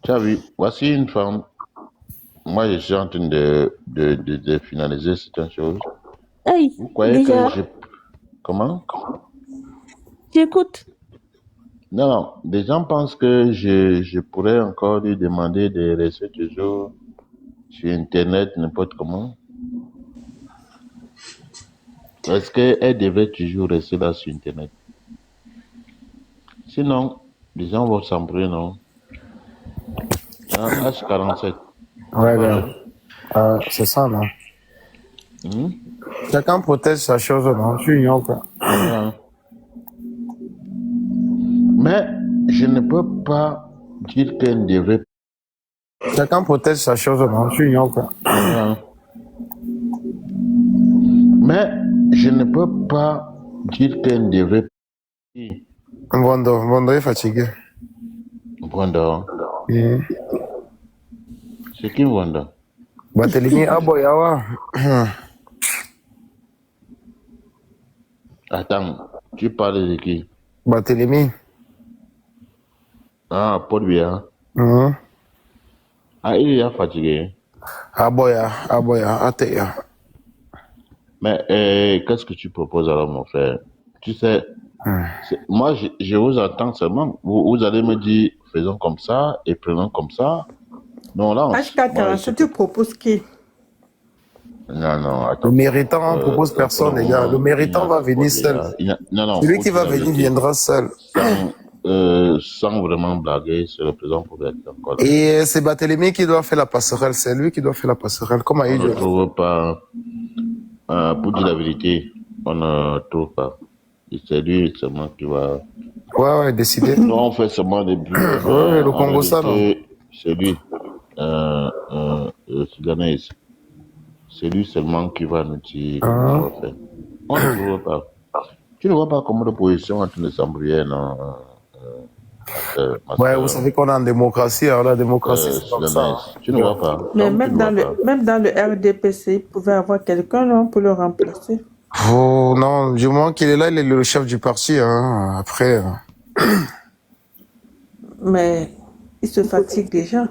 Tu as vu, voici une femme. Moi, je suis en train de finaliser certaines choses. Hey, Vous croyez que déjà, je... Comment? j'écoute. Non, non. Des gens pensent que je pourrais encore lui demander de rester toujours sur Internet, n'importe comment. Est-ce qu'elle devrait toujours rester là sur Internet? Sinon, les gens vont s'embrouiller, non? Hein, H47. Ouais, Voilà. ben, c'est ça, non? Hmm? Chacun protège sa chose, non? Tu ignores quoi? Voilà. Mais je ne peux pas dire qu'elle devrait. Chacun protège sa chose, non? Tu ignores quoi? Voilà. Mais je ne peux pas dire qu'elle devrait. Bondo est fatigué. Wanda. Et C'est qui Wanda? Batelini Aboyawa. Attends, tu parles de qui? Batelini. Ah, Paul Biya. Ah, il est fatigué. Aboya, Ateya. Mais qu'est-ce que tu proposes alors, mon frère? Tu sais, moi, je vous attends seulement. Vous allez me dire, faisons comme ça et prenons comme ça. Non, là, moi, H47, tu proposes qui? non, non, Le attends. méritant propose Pour le personne, les gars. Le moment, il n'y méritant a va que Paul venir seul. Biya. Non, non, Celui pour qui dire va la venir vérité, viendra seul. sans vraiment blaguer, c'est le président pour être encore là. Et c'est Batelemi qui doit faire la passerelle. C'est lui qui doit faire la passerelle. Comme On ne Aïdjo. trouve pas, pour dire la vérité, on ne trouve pas. Et c'est lui seulement qui va. Ouais, décidé. Nous, on fait seulement des bruits, mais Ouais, le en Congo, ça, non? réalité, c'est lui, le Soudanais. C'est lui seulement qui va nous dire comment on va faire. On ne trouve pas. Tu ne vois pas comment l'opposition est en train de s'embrouiller, non, ma Ouais, soeur, vous savez qu'on est en démocratie. Alors, la démocratie, c'est comme ça. Soudanaise. Tu ne vois pas. Mais Donc, tu ne vois pas. même dans le RDPC, il pouvait avoir quelqu'un non, pour le remplacer. Oh, non, du moment qu'il est là, il est le chef du parti. Hein. Après. Mais il se fatigue déjà.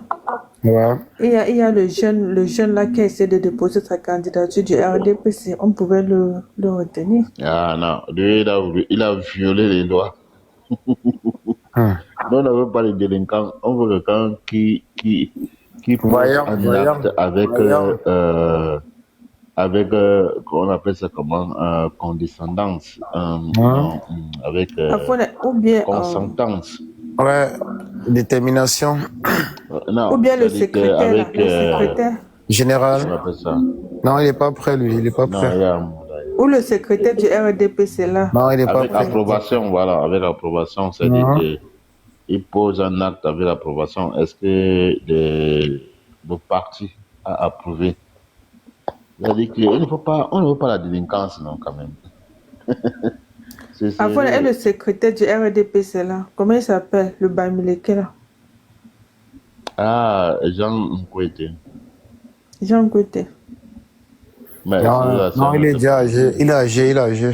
Ouais. Et il y a le jeune là qui a essayé de déposer sa candidature du RDPC. On pouvait le retenir. Ah non, lui, il a violé les lois. Nous, on ne veut pas les délinquants, on veut quelqu'un qui pose un acte on appelle ça comment, condescendance, avec Ou bien, consentance. Ouais, détermination. Non, ou bien le c'est-à-dire secrétaire, là, qu'avec, le secrétaire. Général. on appelle ça. Non, il est pas prêt, lui. Il est pas Non, prêt. il y a Ou le secrétaire du RDPC là. Non, il est pas avec prêt. approbation, voilà, avec approbation, c'est-à-dire qu'il pose un acte avec approbation. Est-ce que le parti a approuvé? C'est-à-dire qu'on ne veut pas la délinquance, non, quand même. Avant, et le secrétaire du RDPC là. Comment il s'appelle? Le Bamileke là. Ah, Jean Nkwete. Jean Côté. Non, il est déjà âgé. Il est âgé.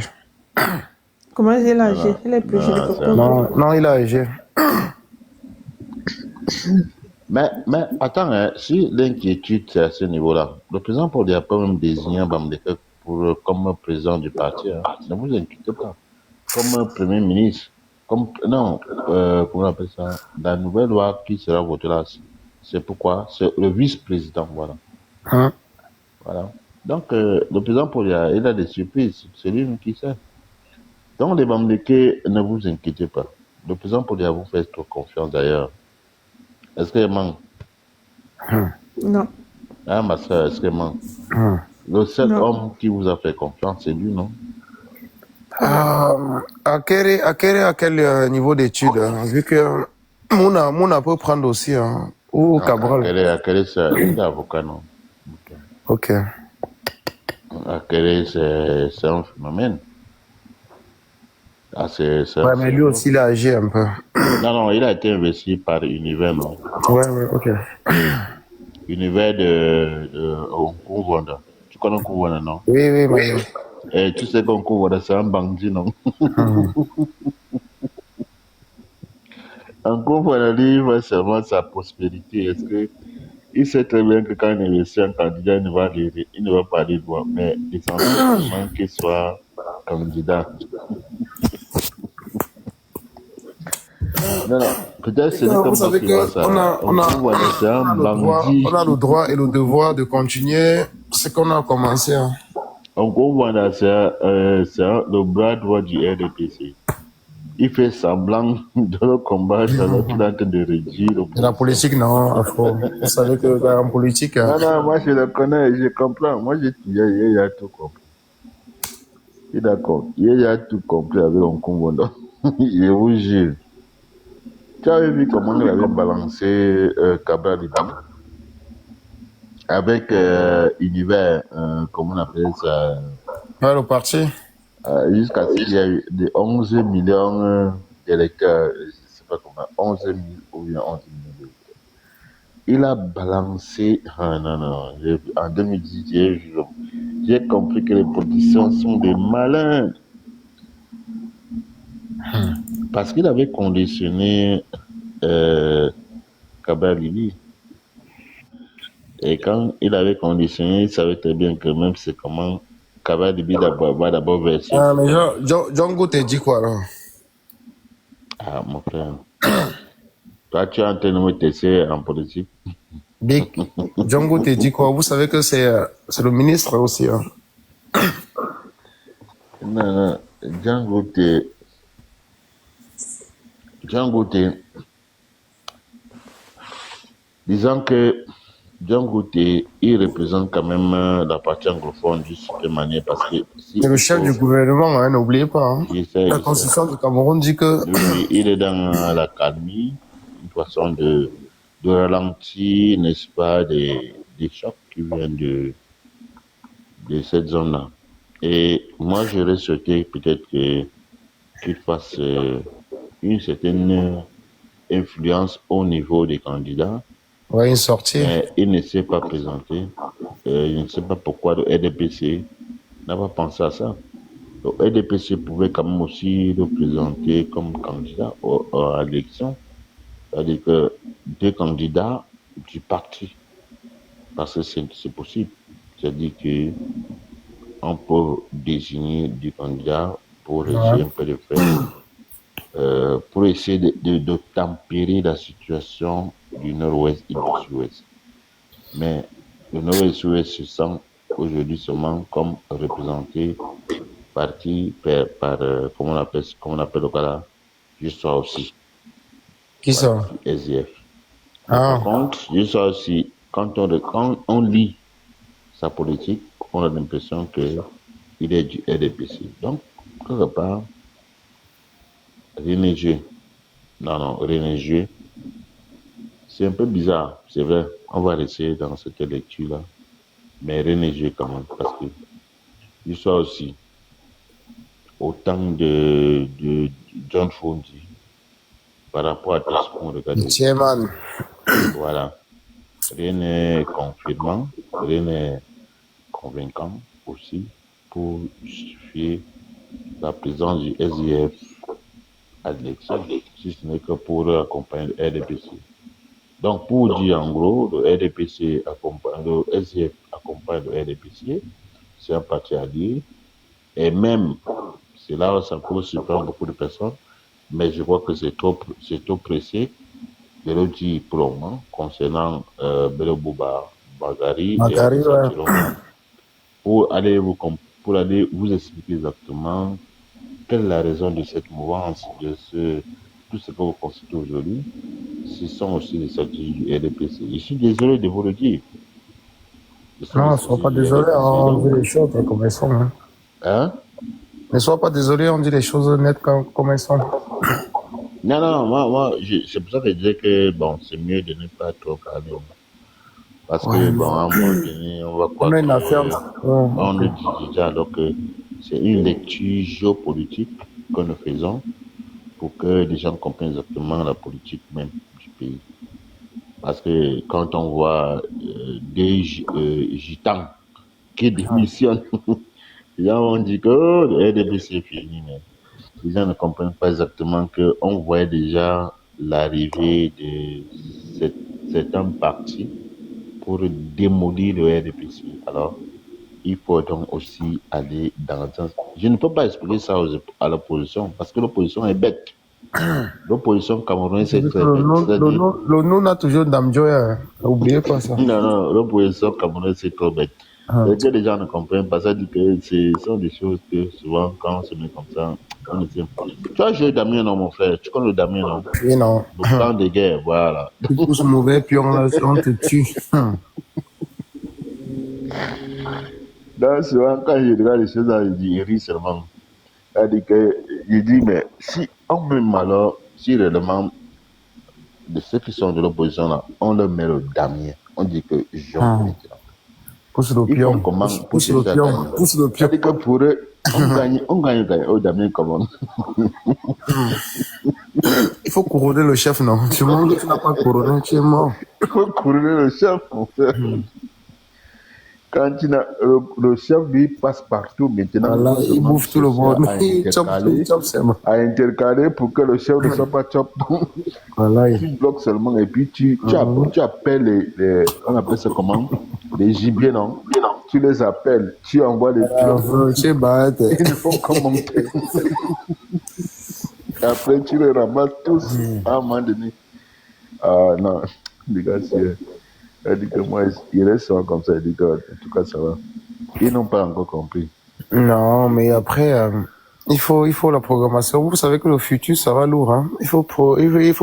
Comment il est âgé? Il est plus jeune que toi. Non, il est âgé. Mais attends, hein, si l'inquiétude c'est à ce niveau-là, le président Paul n'a pas même désigné Bamdeke comme président du parti. Hein. Ne vous inquiétez pas. Comme premier ministre, comment on appelle ça? La nouvelle loi qui sera votée là, c'est pourquoi? C'est le vice-président, voilà. Voilà. Donc, le président Paul, il a des surprises. C'est lui qui sait. Donc, les Bamdeke, ne vous inquiétez pas. Le président Paul vous fait trop confiance d'ailleurs. Est-ce qu'il manque? Non. Ah, ma soeur, est-ce qu'il manque? Le seul homme qui vous a fait confiance, c'est lui, non? À quel niveau d'études hein, vu que Mouna peut prendre aussi. Hein, ou Cabral. Akere, il est avocat, non? Ok. Akere, c'est un phénomène. Ah, ouais, mais lui aussi, il a agi un peu. Non, il a été investi par Univers, non? Ouais, ok. Univers de Nkouvonda. Tu connais Nkouvonda, non? Oui, mais... Et tu sais qu'Nkouvonda, c'est un bandit, non? En gros, il voit seulement sa prospérité. Est-ce que il sait très bien que quand il investit un candidat, il ne va pas aller loin. Mais l'essentiel seulement qu'il soit candidat. Non, non, peut-être ce n'est que Vous moi savez qui vois que ça. On voilà, c'est un on a bandit. le droit et le devoir de continuer ce qu'on a commencé, hein. En gros, voilà, le bras droit du RDPC. Il fait semblant de le combattre alors qu'il est en train de réduire Et la l'opposition. politique, non, Afro. Vous savez que en politique, Non, non, moi je le connais, je comprends. Moi, il a tout compris. Il est d'accord. Il a tout compris avec Nkungu. Je vous jure. Tu avais vu comment il avait balancé Cabral Libi avec Univers, comment on appelle ça, ouais, le parti. jusqu'à ce qu'il y a eu des 11 millions d'électeurs, je ne sais pas comment, 11 000 ou bien 11 millions d'électeurs. Il a balancé, ah non, non, en 2010, j'ai compris que les politiciens sont des malins. Parce qu'il avait conditionné Cabral Libi. Et quand il avait conditionné, il savait très bien que même c'est comment Cabral Libi va d'abord verser. Ah, mais Django t'a dit quoi, alors? Ah, mon frère. Toi, tu es en train de me tester en politique. Big, Django t'a dit quoi? Vous savez que c'est le ministre aussi, hein. Non, non. Django T. Disons que Django T, il représente quand même la partie anglophone d'une certaine manière parce que si C'est le chef du gouvernement, hein, n'oubliez pas, hein. je sais, La je sais. constitution du Cameroun dit que Lui, il est dans l'accalmie, une façon de ralentir, n'est-ce pas, des chocs qui viennent de cette zone-là. Et moi, j'aurais souhaité peut-être qu'il fasse une certaine influence au niveau des candidats, ouais, une sortie. mais il ne s'est pas présenté. Je ne sais pas pourquoi le RDPC n'a pas pensé à ça. Le RDPC pouvait quand même aussi le présenter comme candidat à l'élection, c'est-à-dire que deux candidats du parti, parce que c'est possible. C'est-à-dire que on peut désigner du candidat pour Ouais. essayer un peu de faire, pour essayer de tempérer la situation du nord-ouest et du sud-ouest. Mais le nord-ouest et le sud-ouest se sent aujourd'hui seulement comme représenté par qui, comment on appelle le cas là, je sois aussi, Qui ça? parti SDF. Mais par Ah, contre, je sois aussi, quand on lit sa politique, on a l'impression qu'il est du RDPC. Donc, quelque part, René Dieu. Non, non, René Dieu. C'est un peu bizarre, c'est vrai. On va rester dans cette lecture-là. Mais René Dieu quand même, parce que l'histoire aussi, au temps de John Fondi, par rapport à tout ce qu'on regarde aussi, Tieman. voilà. Rien n'est confirmant, rien n'est convaincant aussi pour justifier la présence du SIF à l'élection, si ce n'est que pour accompagner le RDPC. Donc, pour dire en gros, le SIF accompagne le RDPC, c'est un parti allié, et même, c'est là où ça peut surprendre beaucoup de personnes, mais je crois que c'est trop pressé de le dire pour le moment concernant Bello Bouba Bagari et Macari, Adissa ouais. Chiroma, pour pour aller vous expliquer exactement quelle est la raison de cette mouvance, tout ce que vous constatez aujourd'hui. Ce sont aussi des stratégies du RDPC. Je suis désolé de vous le dire. Ce sont des Non, ne sois stratégies pas du désolé, hein, RDPC. on dit Donc, les choses comme elles sont, hein. hein? Ne sois pas désolé, on dit les choses nettes comme elles sont. Non, non, c'est pour ça que je disais que bon, c'est mieux de ne pas trop parler. Parce Ouais, que, mais bon, à un moment donné, on va on croire a une affaire. que Ouais, on le ok. dit déjà, alors que c'est une lecture géopolitique que nous faisons pour que les gens comprennent exactement la politique même du pays. Parce que quand on voit des gitans qui démissionnent, les gens vont dire que oh, le RDP c'est fini, mais les gens ne comprennent pas exactement qu'on voyait déjà l'arrivée de certains partis pour démolir le RDPC. Alors, il faut donc aussi aller dans le sens. Je ne peux pas expliquer ça à l'opposition parce que l'opposition est bête. L'opposition camerounaise est très bête. C'est-à-dire, Le nom a toujours Damjoya. N'oubliez pas ça. non, l'opposition camerounaise est trop bête. Ah. C'est que les gens ne comprennent pas. Ça dit que ce sont des choses que souvent, quand on se met comme ça, on ne sait pas. Tu as joué Damien, non, mon frère? Tu connais le Damien, non? Oui, non. Le plan de guerre, voilà. Tu pousses mauvais pion là, on te tue. Donc, souvent, quand je regarde les choses, là, je dis, il rit seulement. C'est-à-dire que, je dis, mais si on met alors, si réellement, de ceux qui sont de l'opposition, là, on leur met le Damien, on dit que Jean maintenant. Pousse le Ils font pion. comment Pousse pousser le ça pion. gagner. Pousse le pion. C'est-à-dire que pour eux, on gagne. Oh, Damien, comment? Il faut couronner le chef, non? Tu montres que tu n'as pas couronné, tu es mort. Il faut couronner le chef, mon frère. Quand le chef, lui, passe partout maintenant. Voilà, il bouffe tout le monde. Il chope seulement. À intercaler pour que le chef ne soit pas chop. Voilà. Tu bloques seulement et puis tu appelles on appelle ça comment? Les gibiers, non? Tu les appelles, tu envoies les pions. Tu es bête. Ils ne font que monter. Après, tu les ramasses tous à un moment donné. Ah non, les gars, elle dit que moi, il reste souvent comme ça. Il dit que, en tout cas, ça va. Ils n'ont pas encore compris. Non, mais après, il faut la programmation. Vous savez que le futur sera lourd. Hein? Il faut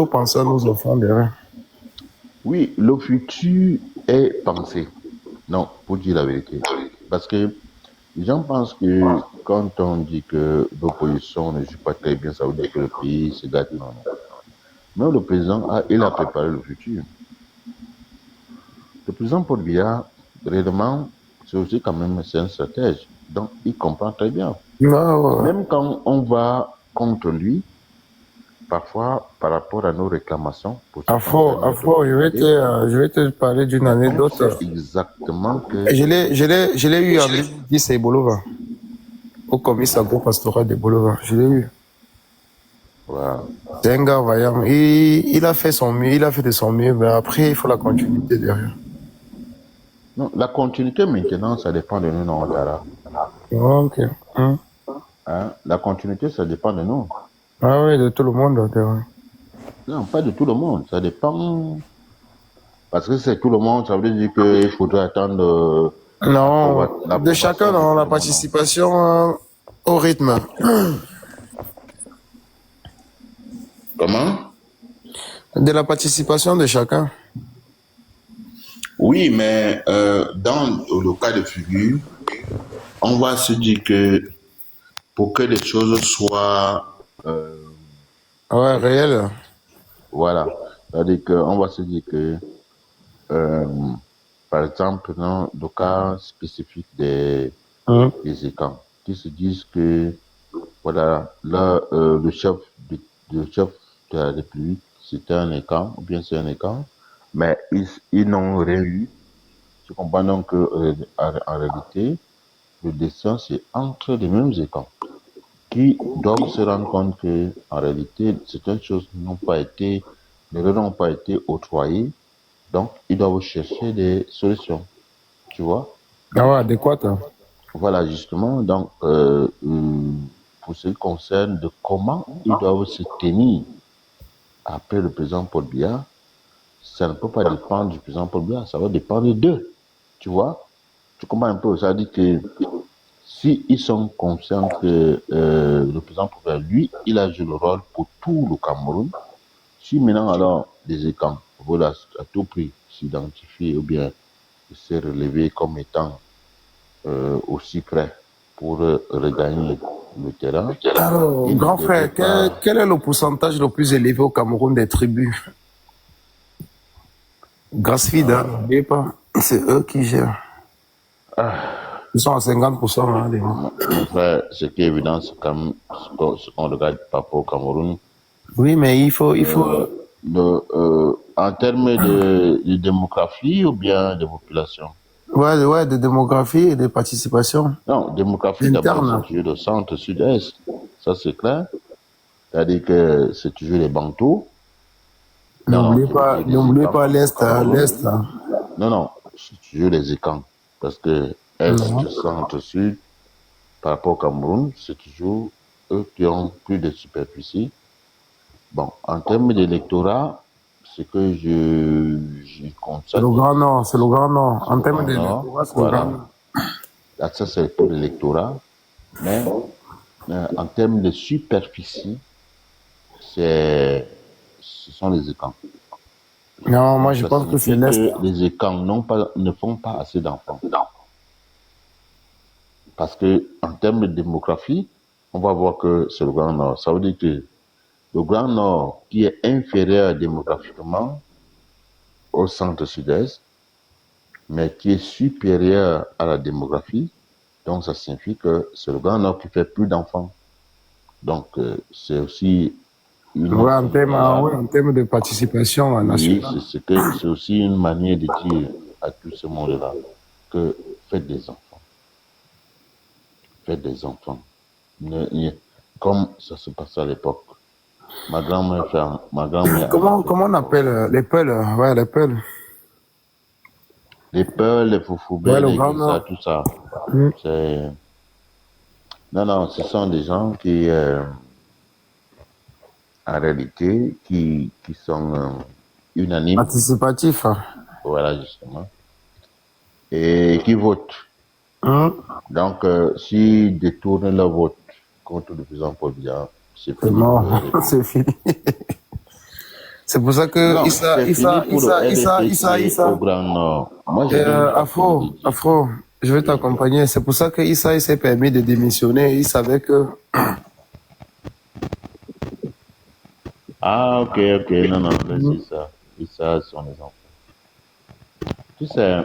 penser à nos enfants derrière. Oui, le futur est pensé. Non, pour dire la vérité. Parce que les gens pensent que quand on dit que l'opposition ne joue pas très bien, ça veut dire que le pays se gâte. Non, non. Mais le président, il a préparé le futur. Le président Paul Biya, réellement, c'est aussi quand même un stratège. Donc, il comprend très bien. Ouais. Même quand on va contre lui, parfois, par rapport à nos réclamations... je vais te parler d'une anecdote. Exactement que... Je l'ai eu en 2010 à Bolova. Au commissariat pastoral de Bolova. Je l'ai eu. Wow. C'est un gars vaillant. Il a fait son mieux, il a fait de son mieux, mais après, il faut la continuité derrière. Non, la continuité maintenant, ça dépend de nous, non, Ouattara. Ok. Hein? La continuité, ça dépend de nous. Ah oui, de tout le monde. Non, pas de tout le monde, ça dépend. Parce que c'est tout le monde, ça veut dire qu'il faudrait attendre... Non, de chacun dans la participation au rythme. Comment? De la participation de chacun. Oui, mais dans le cas de figure, on va se dire que pour que les choses soient... réelles. Voilà. C'est-à-dire qu'on va se dire que, par exemple, dans le cas spécifique des écrans, qui se disent que, voilà, là, le chef de la République, c'était un écran, ou bien c'est un écran, mais ils n'ont rien eu. Je comprends donc en réalité, le destin, c'est entre les mêmes écrans qui doivent se rendre compte que, en réalité, certaines choses ne leur ont pas été octroyées, donc ils doivent chercher des solutions, tu vois. Ah ouais, adéquate. Voilà, justement, donc, pour ce qui concerne de comment ils doivent se tenir après le président Paul Biya, ça ne peut pas dépendre du président Paul Biya, ça va dépendre d'eux, tu vois. Tu comprends un peu, ça dit que si ils sont conscients que le président Paul Biya, lui, il a joué le rôle pour tout le Cameroun, si maintenant alors les écrans veulent à tout prix s'identifier ou bien se relever comme étant aussi près pour regagner le terrain. Alors, grand frère, quel est le pourcentage le plus élevé au Cameroun des tribus? Grassfeed, n'oubliez pas, c'est eux qui gèrent. Ils sont à 50%. Mon frère, ce qui est évident, c'est comme ce qu'on regarde par rapport au Cameroun. Oui, mais il faut... en termes de démographie ou bien de population? Ouais, de démographie et de participation. Non, démographie d'abord, c'est toujours le centre-sud-est. Ça, c'est clair. C'est-à-dire que c'est toujours les Bantous. Non, non, N'oubliez pas l'Est, l'Est. non, non, c'est toujours les écrans. Parce que Est, Non. Centre, Sud, par rapport au Cameroun, c'est toujours eux qui ont plus de superficie. Bon, en termes d'électorat, ce que je C'est constate, le Grand Nord, c'est le Grand Nord. c'est En le termes Grand Nord. d'électorat, c'est le Grand Voilà. Nord. Là, ça, c'est pour l'électorat. Mais en termes de superficie, ce sont les écrans. Non, moi Donc, je ça pense que c'est signifie l'Est. que les écrans ne font pas assez d'enfants. Parce que en termes de démographie, on va voir que c'est le Grand Nord. Ça veut dire que le Grand Nord, qui est inférieur démographiquement au centre sud-est, mais qui est supérieur à la démographie, donc ça signifie que c'est le Grand Nord qui fait plus d'enfants. Donc c'est aussi une Ouais, voilà, en termes de participation oui, nationale. c'est aussi une manière de dire à tout ce monde-là que faites des enfants, faites des enfants. Comme ça se passait à l'époque. Ma grand-mère Comment on appelle les Peuls? Ouais, les Peuls. les Peuls, les Ouais, Foufoubets, le les Grand Guisa, Nord. tout ça. Hmm. C'est non, non, ce sont des gens qui en réalité qui sont unanimes, Participatif. voilà justement, et qui votent. Hmm. Donc s'ils détournent leur vote contre le président Paul Biya, c'est C'est fini pour mort, le RDP. c'est fini. C'est pour ça que Non, c'est fini pour le RDP qui est au Grand Nord. Moi, j'ai même pas fini de dire. Afro, je vais Oui. t'accompagner. C'est pour ça que Issa il s'est permis de démissionner. Il savait que Ah, ok, ok, non, non, laissez ça. Et ça, ce sont les enfants. Tu sais,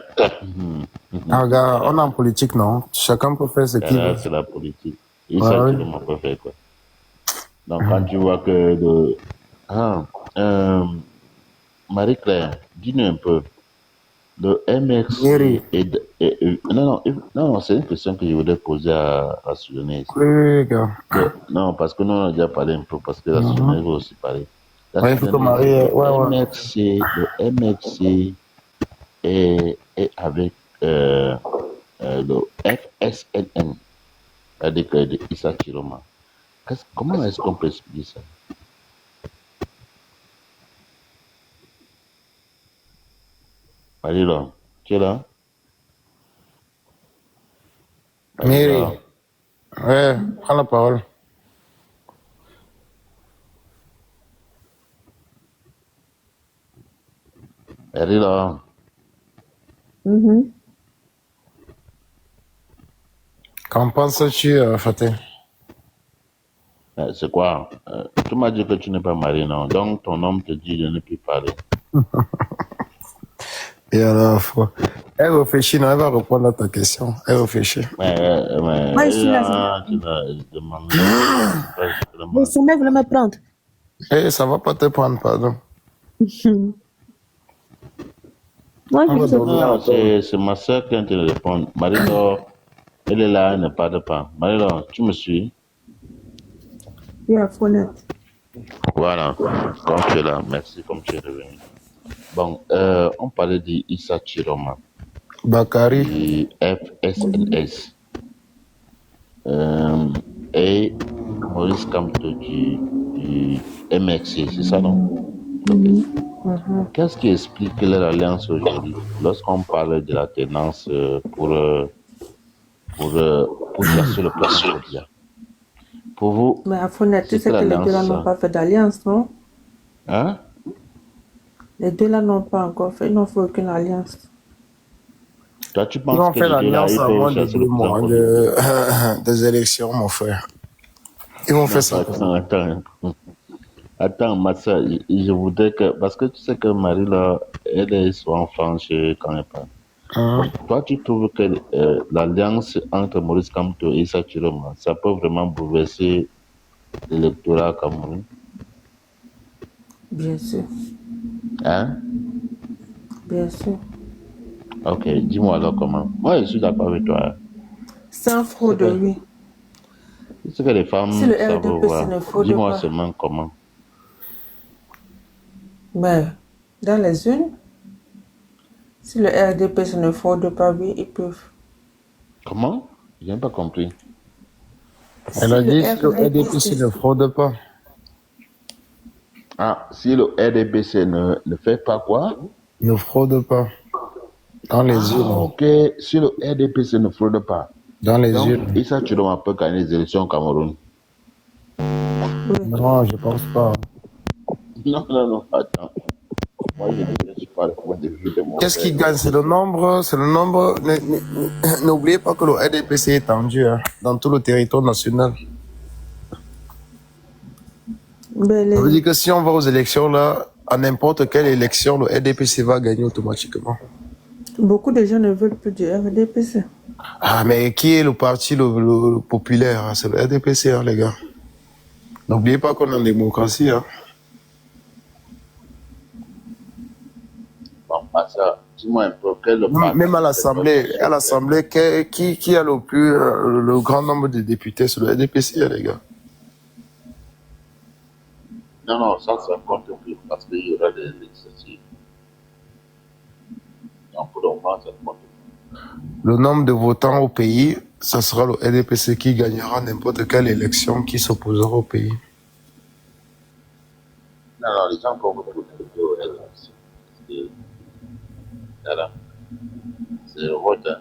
ah, regarde, on est en politique, non? Chacun peut faire ce qu'il veut. là, c'est la politique. Et Ouais, ça, ouais. tu ne m'as pas fait quoi. Donc, quand tu vois que le. Ah, euh, Marie-Claire, dis-nous un peu. Le Mairie. MRC non, non, non, non, c'est une question que je voudrais poser à la Soudanais. Oui, oui, gars. Non, parce que nous, on a déjà parlé un peu, parce que la Mhm. Soudanais veut aussi parler. La Ouais, il faut que Soudanais, Marie. Ouais, ouais. Le MRC est avec le FSLN, c'est-à-dire que de Issa Chiroma. Comment est-ce qu'on peut expliquer ça? Marie-Laure, tu es là? Mairie. Marie-Laure, Ouais, prends la parole. Marie-Laure, Mhm. Qu'en penses-tu, Fatih? c'est quoi? Tu m'as dit que tu n'es pas marié, non? Donc ton homme te dit de ne plus parler. Et alors, elle réfléchit, non, elle va répondre à ta question. Elle réfléchit. Moi, je suis là. Tu l'as demandé, c'est pas je te Le demande. sommeil voulait me prendre. Eh, ça va pas te prendre, pardon. Moi, On je va sais. dormir Non, encore. c'est ma soeur qui vient te répondre. Marie-Laure, elle est là, elle ne parle pas. Marie-Laure, tu me suis? Il y a Fonette. Voilà, comme tu es là, merci comme tu es revenu. Bon, on parlait d'Issa Chiroma, Bakary. du FSLS, euh, et Maurice Kamto du MXC, c'est ça, non? Ok. Qu'est-ce qui explique leur alliance aujourd'hui lorsqu'on parle de la tendance pour chasser le président Kobia? Pour vous, Mais à Fonette, tu c'est sais quelle que les deux là alliance n'ont ça? pas fait d'alliance, non? Hein? Les deux là n'ont pas encore fait, ils n'ont fait aucune alliance. Toi, tu Ils penses ont que fait les deux là, l'alliance ils à peuvent moins de chasser le 2 président mois Kobia? des élections, mon frère. Ils vont faire Non, ça. attends. Attends, Massa, je voudrais que. Parce que tu sais que Marie, là, elle est souvent franche quand elle parle. Hein? Donc, toi, tu trouves que l'alliance entre Maurice Kamto et Issa Chiroma, ça peut vraiment bouleverser l'électorat camerounais? Bien sûr, Hein? bien sûr. Ok, dis-moi alors comment. Moi, je suis d'accord avec toi. Hein. Sans C'est fraude, que, oui. c'est que les Si femmes le savent RDP, ça voir. ne fraude Dis-moi pas. seulement comment. Mais dans les unes, si le RDPC ne fraude pas, oui, ils peuvent. Comment? Je n'ai pas compris. Elle Si a le dit si le RDPC ne RDPC, fraude pas. Ah, si le RDPC ne fait pas quoi? Ne fraude pas. Dans les Ah, urnes. ok. Si le RDPC ne fraude pas. Dans les Donc, urnes. Issa Chidoma peut gagner les élections au Cameroun. oui. Non, je pense pas. Non, non, non, attends. Moi, je ne suis pas le point de vue de mon Qu'est-ce qui frère. gagne? C'est le nombre. C'est le nombre. N'oubliez pas que le RDPC est étendu hein, dans tout le territoire national. Mais Ça veut les, dire que si on va aux élections là, à n'importe quelle élection, le RDPC va gagner automatiquement. beaucoup de gens ne veulent plus du RDPC. Ah, mais qui est le parti le populaire hein? C'est le RDPC, hein, les gars. N'oubliez pas qu'on est en démocratie. Hein. Bon, pas ça. Dis-moi un peu, quel est le parti Même à le l'Assemblée, qui a le grand nombre de députés? C'est le RDPC, hein, les gars. Non, non, ça compte plus parce qu'il y aura des législatives. Donc, pour le moment, ça compte plus. Le nombre de votants au pays, ça sera le RDPC qui gagnera n'importe quelle élection qui s'opposera au pays. Non, non, les gens vont voter au LFC. Voilà. C'est le vote. Hein.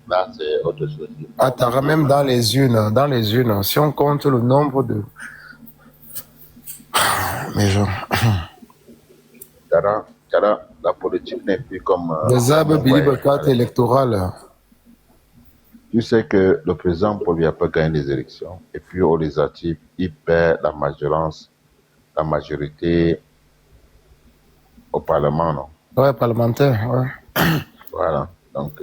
Là, c'est autre chose. Attends, même dans les urnes, si on compte le nombre de... Mais genre, La politique n'est plus comme. des arbres on voyait. bilibe carte électorale. Tu sais que le président Paul Biya peut gagner les élections et puis au législatif, il perd la majorité au Parlement, non? Ouais, parlementaire, ouais. Voilà. Donc,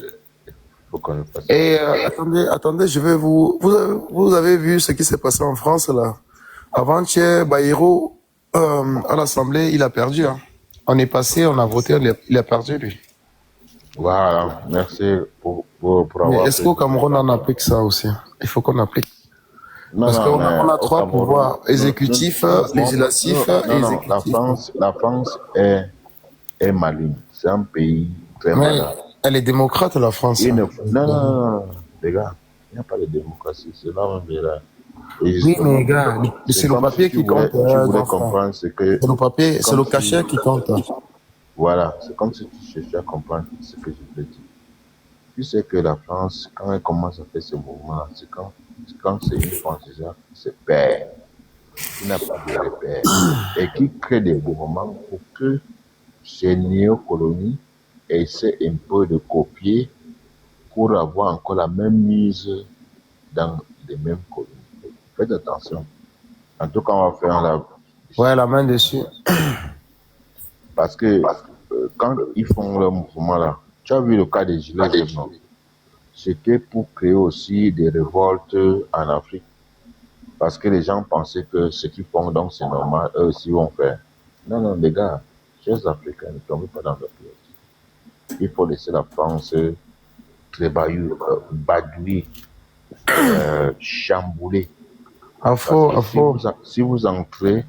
il faut qu'on le fasse. Et attendez, je vais vous avez vu ce qui s'est passé en France, là. Avant-hier, Bayrou, à l'Assemblée, il a perdu. Hein. On est passé, on a voté, il a perdu, lui. Voilà. Merci pour Mais avoir est-ce qu'au Cameroun, on applique ça aussi? Il faut qu'on applique. Non, Parce non, qu'on mais a au trois Cameroun, pouvoirs, exécutif, législatif et non, exécutif. la France est maligne. C'est un pays très Mais malin. elle est démocrate, la France. Non, non, non, non, les gars, il n'y a pas de démocratie, c'est là même là. Et Oui, justement, mais gars, c'est le comme papier si qui compte. tu voulais Grand frère. comprendre ce que... C'est le papier, c'est comme le si- cachet qui compte. Voilà, c'est comme si tu cherchais à comprendre ce que je te dis. Tu sais que la France, quand elle commence à faire ce mouvement, c'est quand c'est une franchise, c'est père. Qui n'a pas de repère. Et qui crée des mouvements pour que ces néocolonies essaient un peu de copier pour avoir encore la même mise dans les mêmes colonies. Faites attention. En tout cas, on va faire la... Ouais, la main dessus. Parce que quand ils font leur mouvement là, tu as vu le cas des Gilets jaunes, non? C'était pour créer aussi des révoltes en Afrique. Parce que les gens pensaient que ce qu'ils font, donc c'est normal, eux aussi vont faire. Non, non, les gars, chers Africains, ne tombez pas dans le piège. Il faut laisser la France trébailler, badouiller, chambouler. Afro, Parce que afro. si vous entrez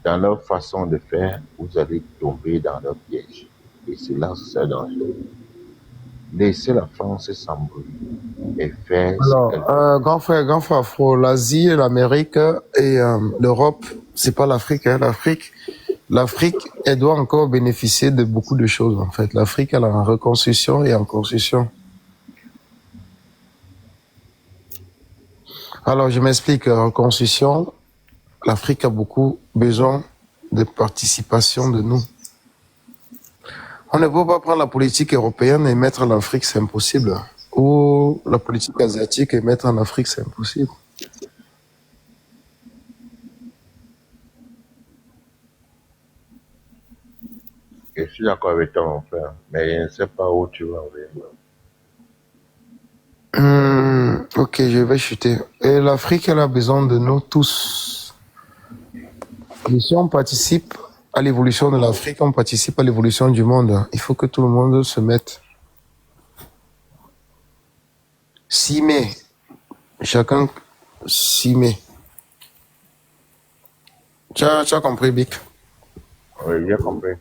dans leur façon de faire, vous allez tomber dans leur piège. Et c'est là que c'est dangereux. Laissez la France s'embrouiller et faire ce qu'elle veut. Alors, grand frère afro, l'Asie, l'Amérique et l'Europe, c'est pas l'Afrique. Hein. L'Afrique, elle doit encore bénéficier de beaucoup de choses, en fait. L'Afrique, elle est en reconstruction et en construction. Alors, je m'explique. En reconstruction, l'Afrique a beaucoup besoin de participation de nous. On ne peut pas prendre la politique européenne et mettre en Afrique, c'est impossible. Ou la politique asiatique et mettre en Afrique, c'est impossible. Je suis d'accord avec toi, mon frère, mais je ne sais pas où tu vas aller. Ok, je vais chuter. Et l'Afrique, elle a besoin de nous tous. Et si on participe à l'évolution de l'Afrique, on participe à l'évolution du monde. Il faut que tout le monde se mette. S'y met. Chacun s'y met. Tu as compris, Bic? Oui, j'ai compris.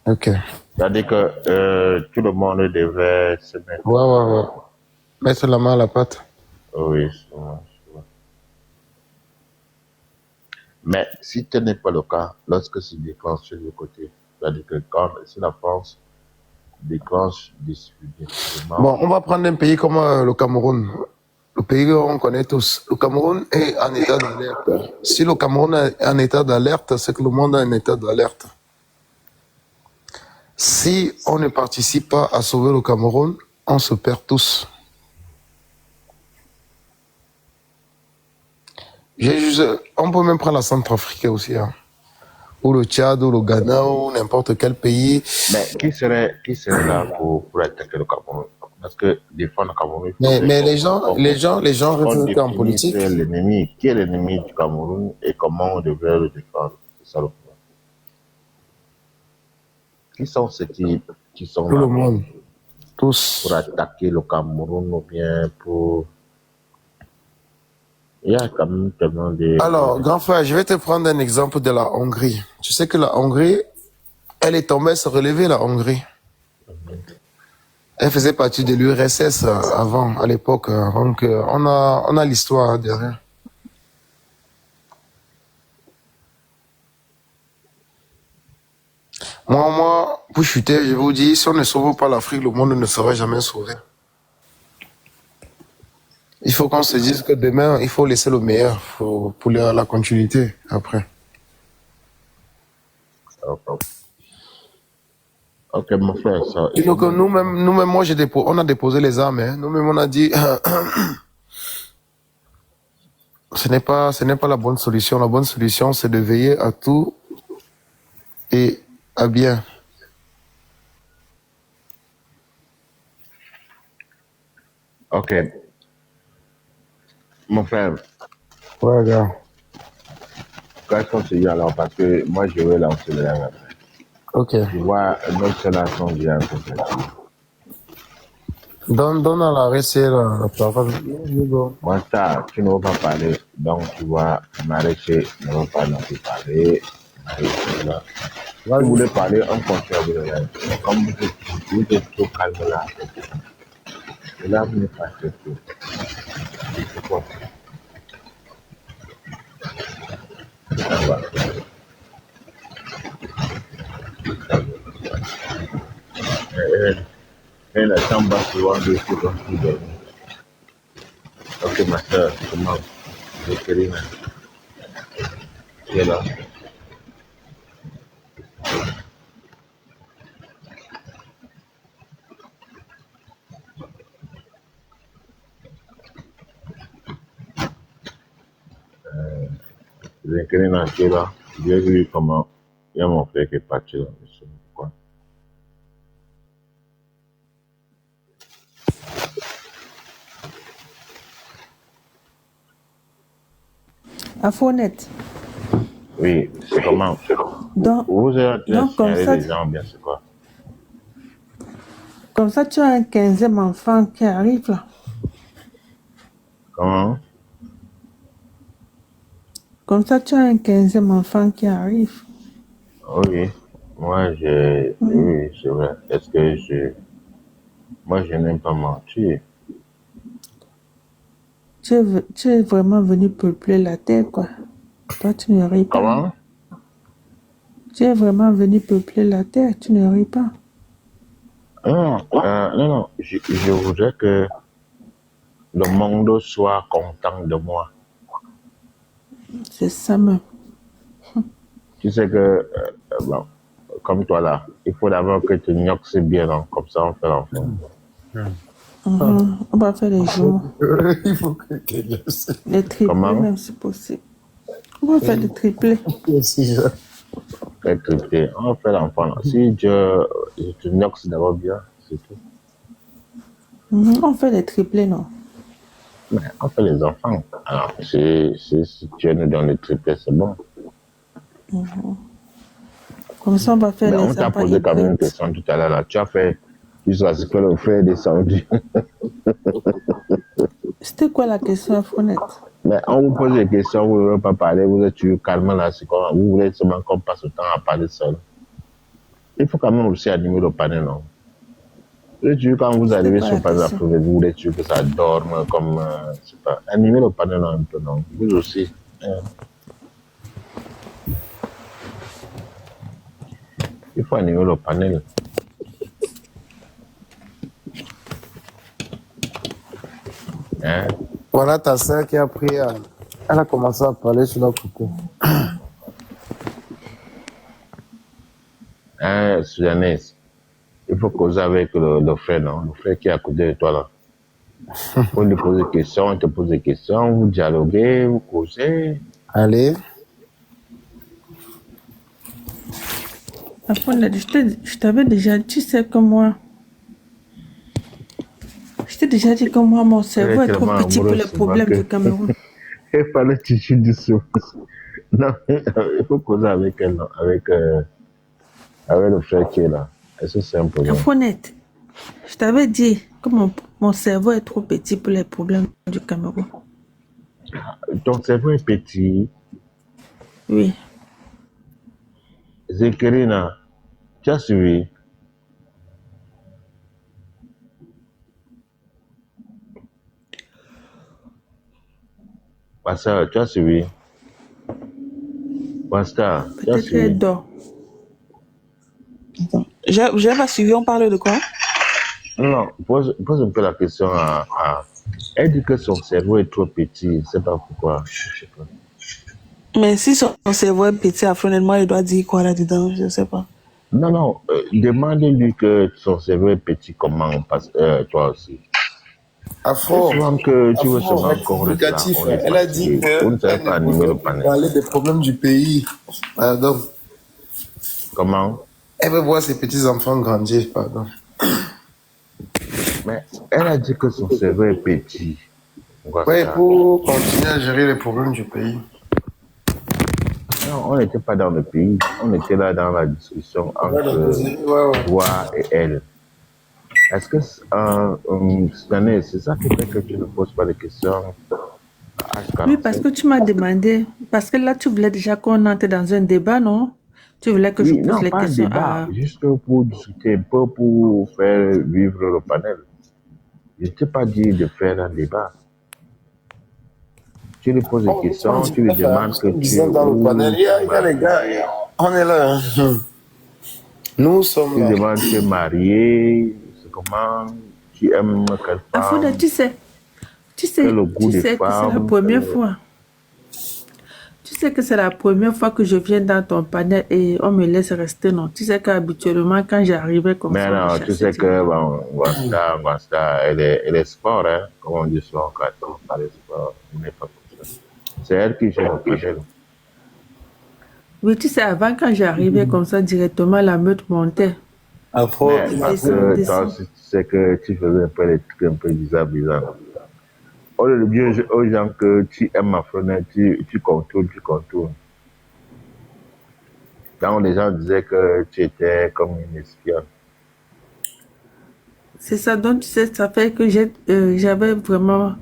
Ok. C'est-à-dire que tout le monde devait se mettre. Ouais. Mettre la main à la pâte. Oui, souvent. Mais si tel n'est pas le cas, lorsque c'est déclenché de côté, c'est-à-dire que si la France déclenche définitivement. Bon, on va prendre un pays comme le Cameroun. Le pays qu'on connaît tous. Le Cameroun est en état d'alerte. Si le Cameroun est en état d'alerte, c'est que le monde est en état d'alerte. Si on ne participe pas à sauver le Cameroun, on se perd tous. On peut même prendre la Centrafrique aussi, hein. Ou le Tchad, ou le Ghana, ou n'importe quel pays. Mais qui serait là pour attaquer le Cameroun? Parce que défendre le Cameroun, Mais les gens restent en politique. L'ennemi. Qui est l'ennemi du Cameroun et comment on devrait le défendre? C'est ça le problème. Qui sont ceux qui sont Tout là le monde. Tous. pour attaquer le Cameroun ou bien pour... Il y a quand même tellement de... Alors, grand frère, je vais te prendre un exemple de la Hongrie. Tu sais que la Hongrie, elle est tombée, se relever, la Hongrie. Elle faisait partie de l'URSS avant, à l'époque. Donc, on a l'histoire derrière. Moi, pour chuter, je vous dis, si on ne sauve pas l'Afrique, le monde ne sera jamais sauvé. Il faut qu'on se dise que demain, il faut laisser le meilleur pour la continuité après. Ok, mon frère, ça... Et donc, nous-mêmes, moi, on a déposé les armes. Hein. Nous-mêmes, on a dit, ce n'est pas la bonne solution. La bonne solution, c'est de veiller à tout et à bien. Ok. Mon frère. Ouais, gars. Qu'est-ce qu'on se dit alors? Parce que moi, je vais lancer le live après. Ok. Tu vois, notre nation vient Donne à la récit la parole. Moi, ça, tu ne vas pas parler. Donc, tu vois, Maraîcher ne va pas non plus parler. Si vous voulez parler, on continue avec le live. Comme vous êtes trop calme là, et là, vous n'êtes pas tout. C'est quoi? Et la chambre souvent de ce qu'on peut dormir. Ok, ma soeur, comment? C'est Kérina. Qui est là? C'est Kérina qui est là. J'ai vu comment il y a mon frère qui est parti là. Je sais pas pourquoi. Infonet. Oui, c'est comment? Vous êtes en train de signaler les gens, bien c'est quoi? Comme ça, tu as un 15e enfant qui arrive là. Comment? Comme ça, tu as un 15e enfant qui arrive. Oui, moi oui, c'est vrai. Est-ce que moi je n'aime pas mentir. Tu es vraiment venu peupler la terre, quoi. Toi, tu ne ris pas. Comment? Tu es vraiment venu peupler la terre, tu ne ris pas. Non, je voudrais que le monde soit content de moi. C'est ça même. Tu sais que, bon, comme toi là, il faut d'abord que tu gnoxes bien, non? Comme ça on fait l'enfant. On va faire les jours. Il faut que tu laisses. Les triplés, Comment? même si possible. On va faire des triplés. Fait triplé. On fait l'enfant là. Si je te gnoxe d'abord bien, c'est tout. On fait des triplés, non? Mais on fait les enfants. Alors, si tu nous donnes les triplés, c'est bon. Comme ça, on va faire Mais les on t'a enfants posé quand même une hybrides. question tout à l'heure là. Tu as fait, jusqu'à ce que le frère est descendu. C'était quoi la question, Infonet? Mais on vous pose des questions, vous ne voulez pas parler, vous êtes toujours calme là, c'est quoi? Vous voulez seulement qu'on passe le temps à parler seul. il faut quand même aussi animer le panel, non? Quand vous C'était arrivez quoi sur la le panel, question? après, vous voulez que ça dorme comme, je sais pas, animer le panel un peu, non? Vous aussi. Il faut animer le panel. Hein? Voilà ta sœur qui a pris, elle a commencé à parler sur la côté. Hein, Sudanese. Il faut causer avec le frère, non? Le frère qui est à côté de toi, là. Il faut lui poser des questions, il te pose des questions, vous dialoguez, vous causez. Allez. Après, je t'avais déjà, tu sais que moi, je t'ai déjà dit que moi, mon cerveau est trop Tellement petit pour amoureux, les c'est moi problèmes que. du Cameroun. Il fallait que tu dessous. Non, il faut causer avec elle, non? Avec le frère qui est là. Est-ce que c'est un problème? Infonette, je t'avais dit que mon cerveau est trop petit pour les problèmes du Cameroun. Ton cerveau est petit. Oui. Zékérina, tu as suivi? Pasteur, tu as suivi? Pasteur, tu as Peut-être qu'elle suivi? dort. Attends. J'ai pas suivi, on parle de quoi? Non, pose un peu la question à. Elle dit que son cerveau est trop petit. Je ne sais pas pourquoi. Je sais pas. Mais si son cerveau est petit, honnêtement, il doit dire quoi là-dedans? Je sais pas. Non, demande-lui que son cerveau est petit comment, toi aussi. Afro, C'est souvent que tu veux seulement encore rester là. rectificatif. On est Elle a dit fatigué. Vous ne savez qu'elle pas ne animer pouvait le pas panel. parler des problèmes du pays. Pardon. Comment? Elle veut voir ses petits-enfants grandir, pardon. Mais elle a dit que son cerveau est petit. Oui, pour continuer à gérer les problèmes du pays. Non, on n'était pas dans le pays. On était là dans la discussion entre toi et elle. Est-ce que cette année, c'est ça qui fait que tu ne poses pas de questions à H47? Oui, parce que tu m'as demandé, parce que là, tu voulais déjà qu'on entre dans un débat, non? Tu voulais que je pose non, les pas un questions débat, à... juste pour discuter un peu, pour faire vivre le panel. Je ne t'ai pas dit de faire un débat. Tu lui poses des questions, tu lui demandes que tu es dans le panel. Il y a les gars, on est là. Nous sommes tu là. lui demandes tu es marié, c'est comment, tu aimes quelle Afin femme, tu sais quel est le goût des que c'est la femmes. première fois. Tu sais que c'est la première fois que je viens dans ton panel et on me laisse rester, non? Tu sais qu'habituellement, quand j'arrivais comme Mais ça, on me non, tu chassait sais que direct. Wasta, elle est sport, hein, comme on dit souvent quand on parle de sport, on n'est pas comme ça. C'est elle qui gère le panel. Oui, tu sais, avant, quand j'arrivais comme ça, directement, la meute montait. Afro, Mais parce que toi aussi, tu sais que tu faisais un peu des trucs un peu bizarres. On le dit aux gens que tu aimes ma fenêtre, tu contournes. Quand les gens disaient que tu étais comme une espionne. C'est ça, donc tu sais, ça fait que j'avais vraiment...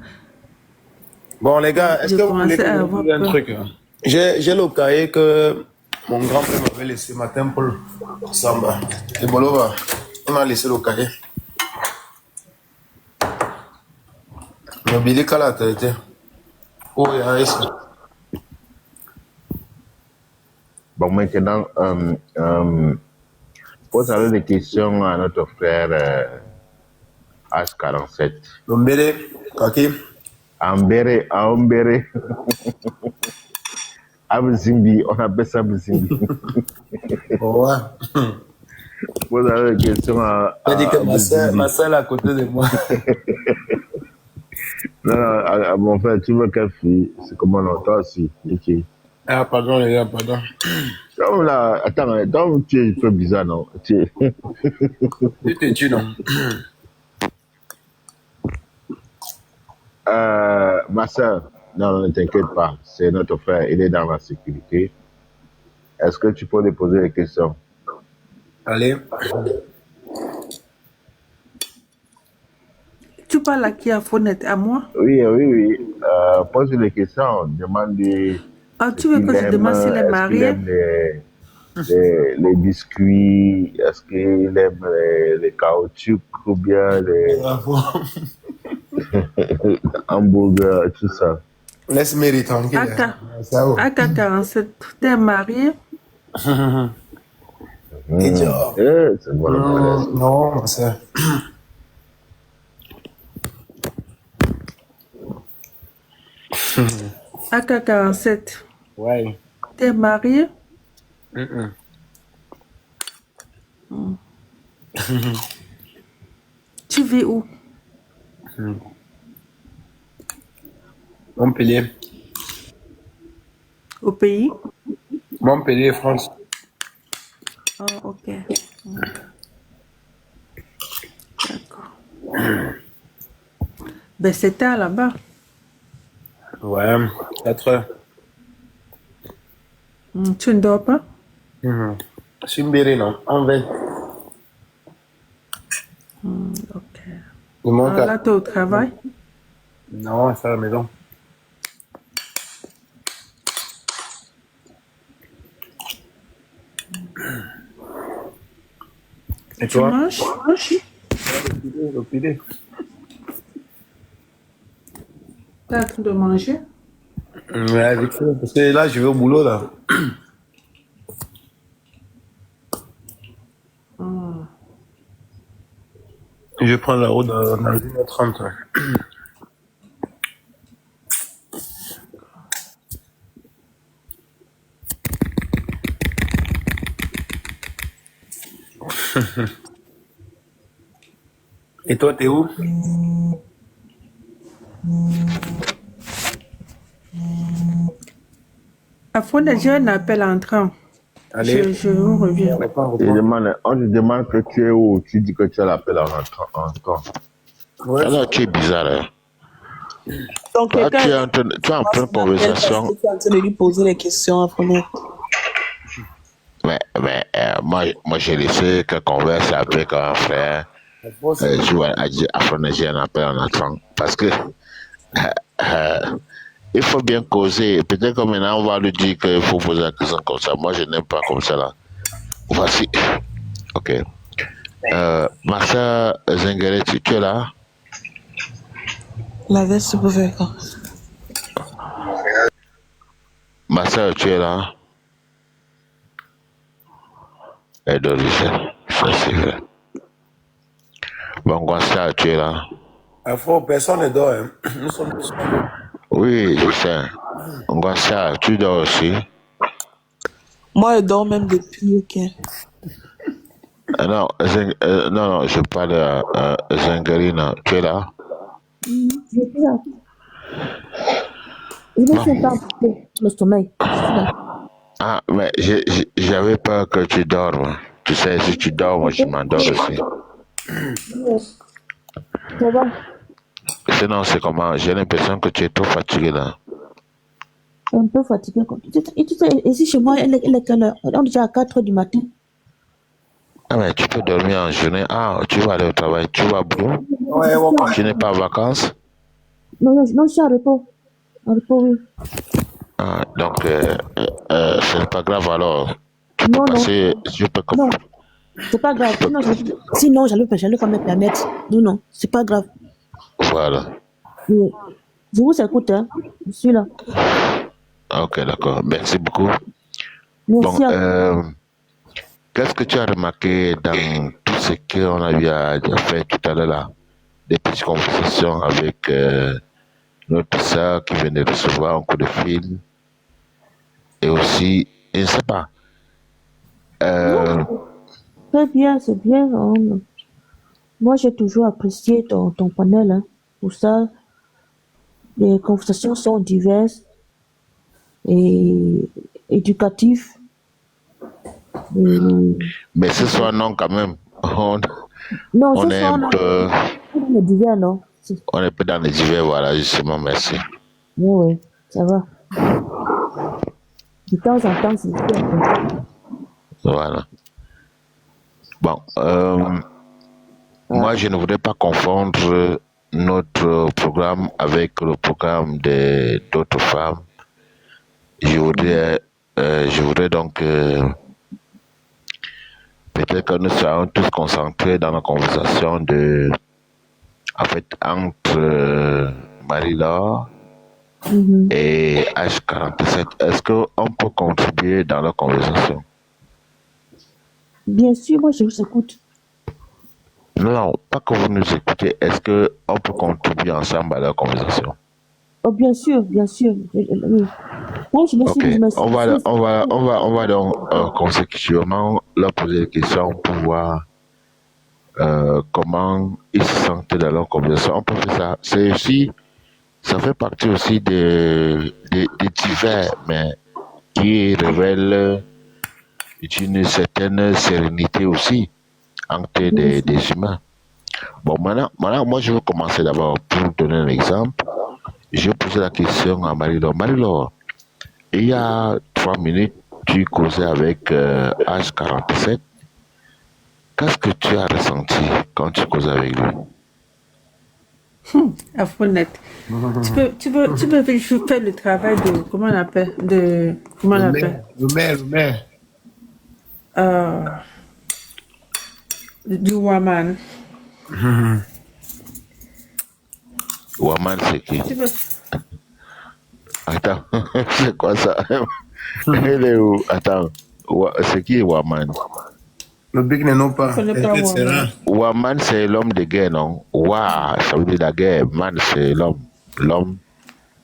bon, les gars, est-ce Je que vous voulez commençais que à je vous avoir dise un peur. truc? J'ai le cahier que mon grand-père m'avait laissé matin pour Samba. Et Bolova, il m'a laissé le cahier. Le billet qu'elle a traité. Oh, il y a ça. Bon, maintenant, pose alors des questions à notre frère H47. Le mbélé, kaki. Ambere, Abzimbi, on appelle ça Abzimbi. Oh, ouais. Pose alors des questions à Elle dit que ma Abzimbi. soeur est à côté de moi. Non, à mon frère, tu veux quelle fille? C'est comment non, toi aussi. Ok. Ah, pardon, les gars, pardon. Donc là, attends, donc tu es un peu bizarre, non? Tu t'es tu, non? Ma soeur, non, ne t'inquiète pas, c'est notre frère, il est dans la sécurité. Est-ce que tu peux lui poser des questions? Allez. Tu parles à qui, à Fonette? À moi? Oui. Pose des questions, demande-lui Ah, ce tu veux qu'il que je aime, demande s'il est est-ce qu'il marié? aime les... les biscuits, est-ce qu'il aime les caoutchoucs ou bien les hamburgers, tout ça. Laisse Mary tranquille. Aka, Ça va. AK47, t'es marié? Idiot. C'est bon le mariage. Non, ma soeur. AK47, Ouais. t'es marié? Tu vis où? Montpellier. Au pays? Montpellier, France. Oh, ok. D'accord. Ben, c'était là-bas. Ouais, 4 heures. Tu ne dors pas? Simbiri, non. En veille. Ok. Il manque Là, tu es au travail? Non, c'est à la maison. Et Tu toi? manges? Le filet. T'es en train de manger? Ouais, vite fait, parce que là, je vais au boulot, là. Je vais prendre la route dans 1h30. Et toi, t'es où? Afro, j'ai un appel entrant. Allez, Je reviens. reprends. On te demande que tu es où, tu dis que tu as l'appel en temps. Ouais. Alors tu es bizarre. Hein. Donc, Toi, tu es quelqu'un en pleine conversation. tu es en train de lui poser des questions à Fronet. Mais moi j'ai laissé que converse avec un frère. Je vois j'ai un appel en attendant. Parce que il faut bien causer. Peut-être que maintenant on va lui dire qu'il faut poser la question comme ça. Moi je n'aime pas comme ça là. Voici. Ok. Ma soeur Zengere, tu es là? La veste, tu peux faire quoi? Ma soeur, tu es là? Elle doit dire ça c'est vrai. Bon, Gonçal, tu es là? Afro, personne ne dort. Hein. Nous sommes tous. Oui, je sais. Gonçal, tu dors aussi? Moi, je dors même depuis, ok. Non, non, je parle de Zengarina. Tu es là? Je suis là. Je me suis pas le sommeil. Je suis là. Ah, mais j'avais peur que tu dormes. Tu sais, si tu dors, moi, je m'endors aussi. Ça va? Sinon, c'est comment? J'ai l'impression que tu es trop fatigué là. Un peu fatigué. Et tu sais, ici chez moi, elle est quelle heure? On est déjà à 4 heures du matin. Ah, mais tu peux dormir en journée. Ah, tu vas aller au travail. Tu vas au boulot? Ouais, Tu n'es pas en vacances? Non, je suis en repos. En repos, oui. Ah, donc, ce n'est pas grave alors. Tu peux Non, passer. Je peux non. C'est pas grave. Sinon, j'allais pas me permettre. Non, c'est pas grave. Voilà. Mais je vous écoute, hein. Je suis là. Ok, d'accord. Merci beaucoup. Merci Bon, à vous. qu'est-ce que tu as remarqué dans tout ce qu'on a eu à faire tout à l'heure là? Des petites conversations avec notre soeur qui vient de recevoir un coup de fil. Et aussi, je ne sais pas. Très bien, c'est bien. Moi, j'ai toujours apprécié ton panel. Hein. Pour ça, les conversations sont diverses et éducatives. Mais ce soir, non, quand même. Non, On ce est soir, un peu. on est divers, non? On est un peu dans les divers, voilà, justement, merci. Oui, ça va. De temps en temps, c'est bien. Voilà. Bon, moi, je ne voudrais pas confondre notre programme avec le programme d'autres femmes. Je voudrais donc peut-être que nous serons tous concentrés dans la conversation entre Marie-Laure Mhm. et H47. Est-ce qu'on peut contribuer dans la conversation? Bien sûr, moi je vous écoute. Non, pas que vous nous écoutez. Est-ce qu'on peut contribuer ensemble à la conversation? Oh, bien sûr, bien sûr. Oui. Moi je me suis Ok, dit, on va donc consécutivement leur poser des questions pour voir comment ils se sentent dans leur conversation. On peut faire ça. C'est aussi, ça fait partie aussi des divers, mais qui révèlent une certaine sérénité aussi entre bien sûr. des humains. Bon, maintenant, moi, je vais commencer d'abord pour donner un exemple. Je vais poser la question à Marie-Laure. Marie-Laure, il y a 3 minutes, tu causais avec H47. Qu'est-ce que tu as ressenti quand tu causais avec lui? Afronette. Tu peux faire le travail de, comment on appelle, Le maire. euh, du woman. Waman, c'est qui? Tu peux, Attends, c'est quoi ça? Elle est où? Attends, c'est qui Waman? Le big n'est pas. tu connais pas woman. Waman, c'est l'homme de guerre, non? Wa, ça veut dire la guerre. Man, c'est l'homme. L'homme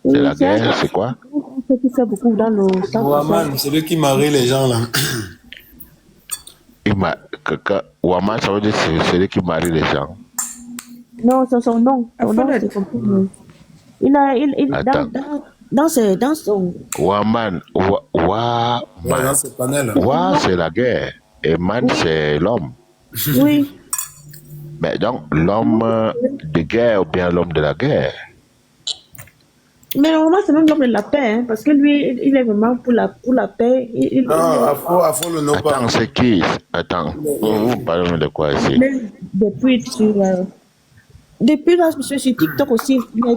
de Et la c'est un guerre, c'est quoi? truc qui fait beaucoup dans le centre Ouaman, c'est lui qui marie les gens là. Waman, ça veut dire c'est celui qui marie les gens. Non, c'est son nom. Son nom, Afronette. c'est comme il Attends. dans son. Waman, Ouais, dans ce panel. Wa, c'est la guerre. Et man, c'est l'homme. Oui. Mais donc, l'homme de guerre ou bien l'homme de la guerre? Mais normalement, c'est même l'homme de la paix, hein, parce que lui, il est vraiment pour la paix. Non, Afro le nom pas. Attends, c'est qui? Attends, vous parlez de quoi ici? Même depuis là, je suis sur TikTok aussi, mais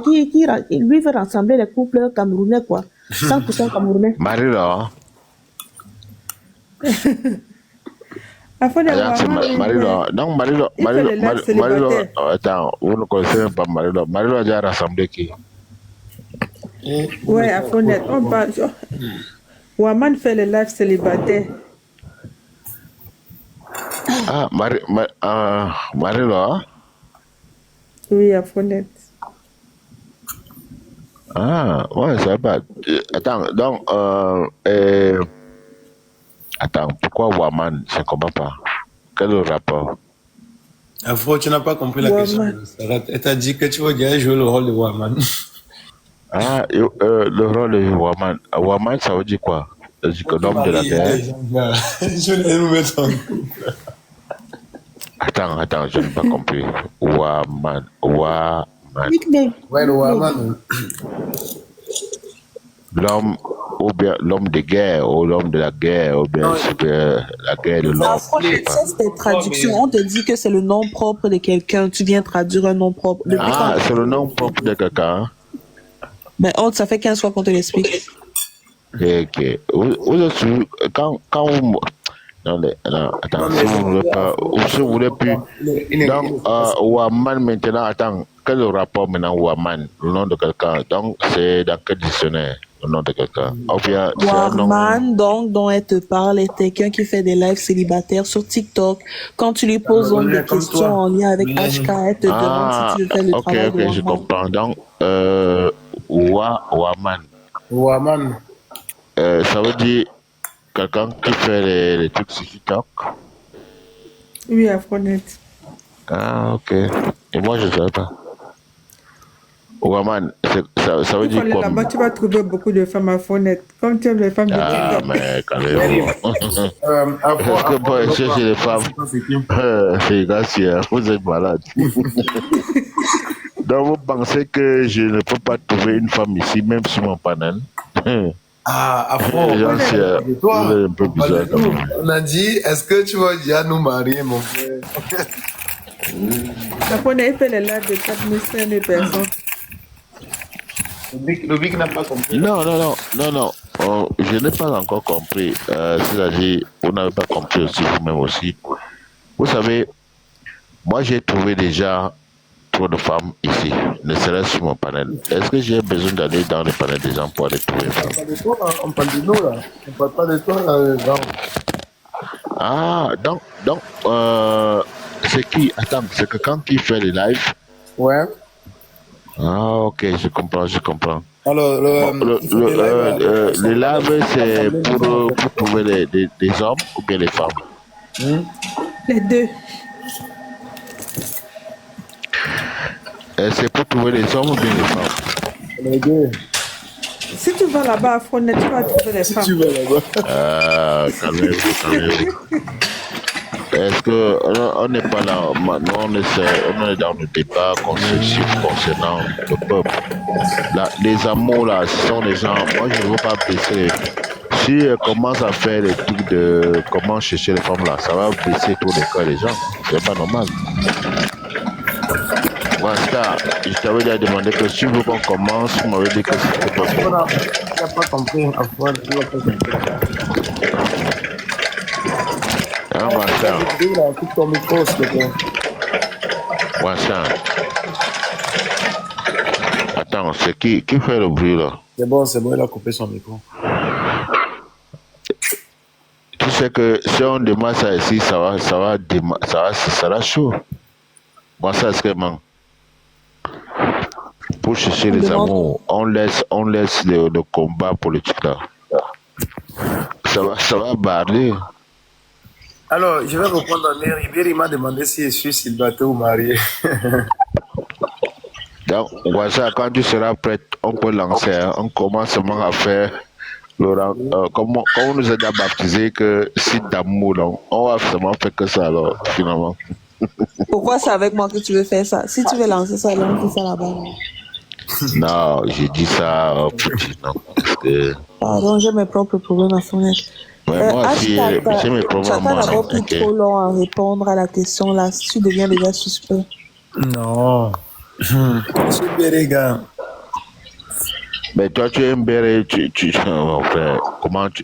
lui veut rassembler les couples camerounais, quoi. 100% camerounais. Marie-Laure? Afronette, Attends, c'est woman, Marie-Laure. Donc, Marie-Laure, il fait les lives célibataires. attends, vous ne connaissez même pas Marie-Laure. Marie-Laure a déjà rassemblé qui? Ouais, Afronette, on parle. Woman fait les lives célibataires. Ah, Marie-Laure? Oui, Afronette. Ah, ouais, ça va. Attends, donc, attends, pourquoi Waman? Je ne comprends pas. Quel est le rapport? Afro, tu n'as pas compris la question. Woman. Elle t'a dit que tu vas déjà jouer le rôle de Ouaman. Ah, le rôle de Waman. Waman, ça veut dire quoi? Ça veut dire que l'homme de la guerre. Je vais nous mettre en couple. Attends, je n'ai pas compris. Waman. Nickname. Ouais, le Ouaman. L'homme, ou bien l'homme de guerre, ou l'homme de la guerre, ou bien c'est la guerre de l'homme. Afronette, ça c'est des traductions. On te dit que c'est le nom propre de quelqu'un. Tu viens traduire un nom propre. Depuis Ah, quand? c'est le nom propre de quelqu'un. Mais ça fait 15 fois qu'on te l'explique. Ok. Vous êtes sûr, quand vous... Non, attends, si vous ne voulez pas, ou si vous voulez plus... Donc, Waman maintenant, attends, quel est le rapport maintenant Waman, le nom de quelqu'un? Donc, c'est dans quel dictionnaire, le nom de quelqu'un? Ou bien, c'est un nom... Warman, donc, dont elle te parle, est quelqu'un qui fait des lives célibataires sur TikTok. Quand tu lui poses donc des comme questions toi. en lien avec HK, elle te demande si tu veux faire le travail de je Warman. comprends. Donc, Waman, Ouaman. ça veut dire quelqu'un qui fait les trucs sur TikTok? Oui, Afronette. Ah, ok. Et moi, je ne savais pas. Waman, ça veut Il faut dire aller quoi? là-bas, tu vas trouver beaucoup de femmes Afronette. Comme tu aimes les femmes de Ah, TikTok. mais calmez-vous. Afro, Est-ce que pour aller chercher les femmes, les gars, vous êtes malade. Donc, vous pensez que je ne peux pas trouver une femme ici, même sur mon panel? Ah, Afro, Les gens, de toi. vous êtes un peu bizarre quand même. On a dit, est-ce que tu vas déjà nous marier, mon frère? Afronette, il fait les lives de 4500 personnes. Le Big n'a pas compris. Non. Je n'ai pas encore compris. C'est-à-dire, vous n'avez pas compris aussi vous-même aussi. Vous savez, moi j'ai trouvé déjà trop de femmes ici, ne serait-ce sur mon panel. Est-ce que j'ai besoin d'aller dans le panel des gens pour aller trouver une On femme? parle de toi, là. On parle de nous, là. On parle pas de toi, là, grand. Ah, donc, c'est qui? Attends, c'est quelqu'un qui fait les lives? Ouais. Ah, ok, je comprends, je comprends. Alors, Bon, il faut des lives, là. les lives, c'est Rassembler les gens. pour trouver des hommes ou bien les femmes? Les deux. C'est pour trouver les hommes ou bien les femmes? Les deux. Si tu vas là-bas à Frontex, tu vas trouver les Si femmes. tu veux, là-bas. Calmez-vous, calmez-vous. Est-ce que on n'est pas là, maintenant on est dans le débat constructif concernant le peuple. Là, les amours là, ce sont les gens. Moi je ne veux pas baisser. Si commence à faire les trucs de comment chercher les femmes là, ça va baisser tous les cas des gens. C'est pas normal. Voilà, je t'avais déjà demandé que si vous qu'on commence, vous m'avez dit que c'était pas bon. Voilà. Tu n'as pas compris. Afwan, tu n'as pas compris. Hein, Tu Vincent, as dit, là, coupe ton micro, s'il te plaît. Vincent, attends, c'est qui fait le bruit là? C'est bon, il a coupé son micro. Tu sais que si on demande ça ici, ça sera chaud. Moi, ça, c'est vraiment pour chercher On les demande. amours. On laisse le combat politique là. Ça va barder. Alors, je vais répondre à Mary. Mary m'a demandé si je suis célibataire ou marié. Donc, voilà, quand tu seras prête, on peut lancer. Hein. On commence seulement à faire comme on nous a déjà baptisé que site d'amour, donc on va seulement faire que ça alors, finalement. Pourquoi c'est avec moi que tu veux faire ça? Si tu veux lancer ça, lance ça là-bas. Non, j'ai dit ça pour dire non. Parce que Pardon, j'ai mes propres problèmes à Frontex. ouais, moi aussi, j'ai mes Tu problèmes as moi, non. d'abord pris Ok. trop long à répondre à la question là. Si tu deviens déjà suspect. Non. Je suis Béréga. Mais toi, tu es un béret, mon frère,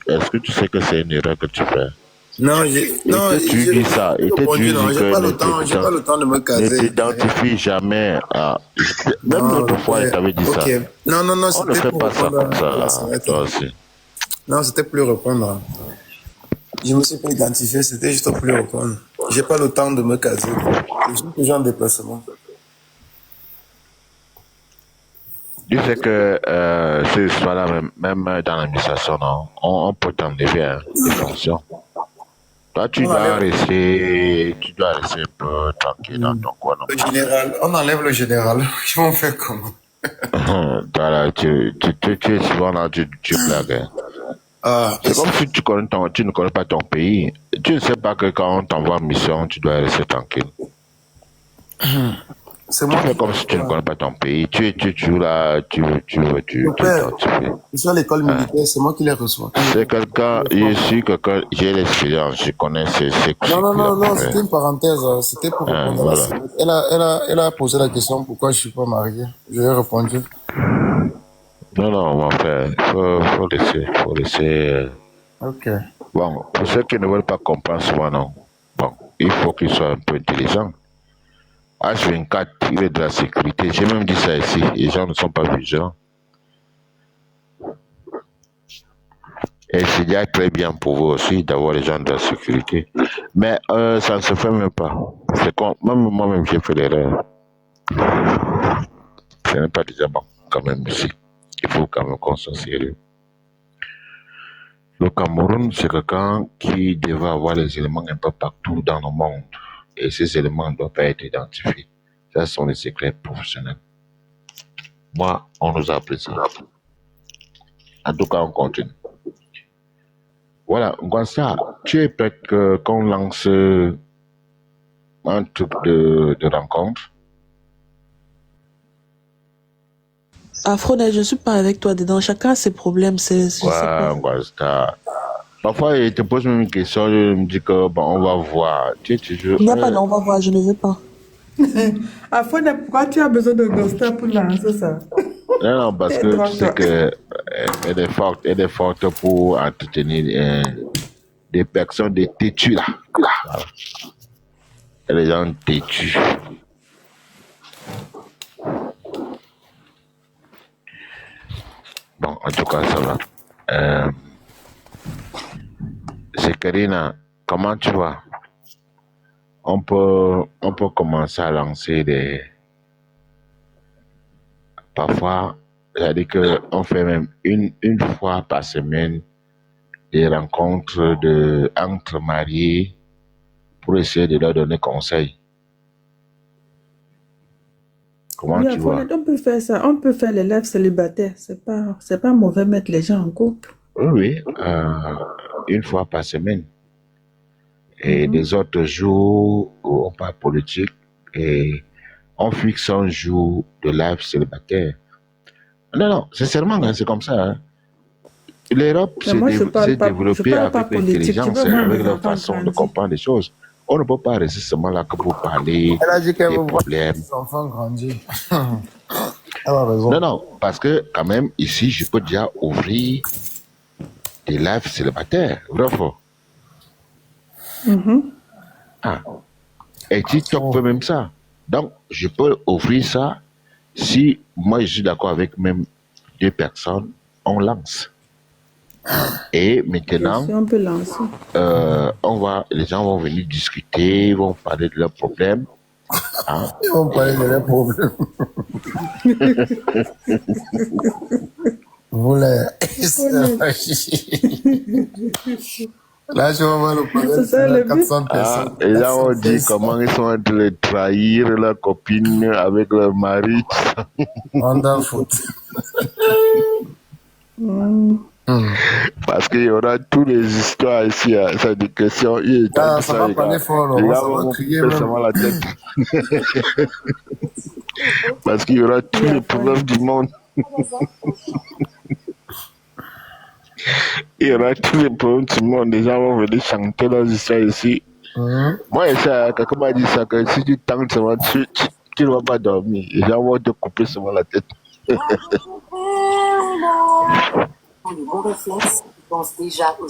est-ce que tu sais que c'est une erreur que tu fais? Non, Et que tu dis ça, et que tu dis j'ai pas le que temps, j'ai pas le temps de me ne caser. t'identifie jamais à... Même Non, l'autre fois, je t'avais dit ça. ok. Non, On ne c'était fait pour pas ça répondre comme à la ça, sonnette. toi aussi. Non, c'était plus répondre. Je me suis pas identifié, c'était juste plus répondre. J'ai pas le temps de me caser. Je suis toujours en déplacement. Tu sais que ce soir-là, même dans l'administration, non, on peut t'enlever hein, des fonctions. Toi, tu dois rester un peu tranquille dans ton coin. Non? Le général, on enlève le général. Ils vont faire comment? Toi, là, tu es souvent là, tu blagues. Hein. Ah, C'est comme si tu ne connais pas ton pays. Tu ne sais pas que quand on t'envoie en mission, tu dois rester tranquille. c'est Tu moi fais comme si tu ne connais pas ton pays. Tu joues là, tu t'identifies. Je suis à l'école militaire, c'est moi qui les reçois. C'est quelqu'un, je suis quelqu'un, j'ai l'expérience, je connais ces Non, c'était une parenthèse. C'était pour répondre à la sonnette. Elle a posé la question pourquoi je suis pas marié. Je lui ai répondu. Non, mon frère, faut laisser. Ok. Bon, pour ceux qui ne veulent pas comprendre souvent, non. Bon, il faut qu'ils soient un peu intelligents. H24, il est de la sécurité. J'ai même dit ça ici. Les gens ne sont pas vigilants. Et c'est déjà très bien pour vous aussi d'avoir les gens de la sécurité. Mais ça ne se fait même pas. C'est comme, même moi-même, j'ai fait l'erreur. Ce n'est pas déjà bon, quand même, ici. Il faut quand même qu'on soit sérieux. Le Cameroun, c'est quelqu'un qui devait avoir les éléments un peu partout dans le monde. Et ces éléments ne doivent pas être identifiés. Ça, ce sont les secrets professionnels. Moi, on nous a appris ça. En tout cas, on continue. Voilà, Gwansa, tu es prêt qu'on lance un truc de rencontre? Afronet, je suis pas avec toi dedans. Chacun a ses problèmes. Je sais pas. Gwansa. Parfois, il te pose même une question, je me dis que bon, on va voir. Tu es toujours. Il n'y a pas d'on va voir, je ne veux pas. À Frontex, pourquoi tu as besoin de Ghoster pour lancer ça? Non, parce que tu sais que elle est forte pour entretenir des personnes des têtus là. Voilà. les gens têtus. Bon, en tout cas, ça va. C'est Karina, comment tu vas? On peut commencer à lancer des... Parfois, c'est-à-dire qu'on fait même une fois par semaine des rencontres entre mariés pour essayer de leur donner conseil. Comment Oui, tu vois? Afronet, on peut faire ça. On peut faire les lives célibataires. C'est pas mauvais mettre les gens en couple. Oui, une fois par semaine. Et des autres jours où on parle politique et on fixe un jour de live célibataire. Non, sincèrement, hein, c'est comme ça. Hein. L'Europe Mais s'est moi, je parle développée pas avec politique. Je l'intelligence, veux hein, voir avec mes leur enfants façon de grandir. comprendre les choses. On ne peut pas rester seulement là que pour parler Elle a dit qu'elle des veut voir problèmes. ses enfants grandir. Elle a raison. Non, parce que quand même, ici, je peux déjà ouvrir des lives célibataires. Vrai ou faux? Ah. Et TikTok fait même ça. Donc, je peux offrir ça si moi je suis d'accord avec même 2 personnes, on lance. Et Bien maintenant, sûr, on peut lancer. les gens vont venir discuter, vont parler de leurs problèmes. Hein. Ils vont parler de leurs problèmes. Vous les... Là, je vais voir le C'est ça le problème. but. 400 personnes. Et là, on 400 dit personnes. comment ils sont en train de trahir leur copine avec leur mari. On en fout. Parce qu'il y aura toutes les histoires ici. Hein. Ça dit que si on y est, Ah, ça va parler fort, les Laurent. gars Ça va vont crier couper même. seulement la tête. Parce qu'il y aura tous les problèmes du monde. Il y aura tous les problèmes du monde. Les gens vont venir chanter leurs histoires ici. Moi, ça, quelqu'un m'a dit ça, que si tu tentes seulement, tu ne vas pas dormir. Les gens vont te couper seulement la tête. Les bons réflexes, ils pensent déjà aux...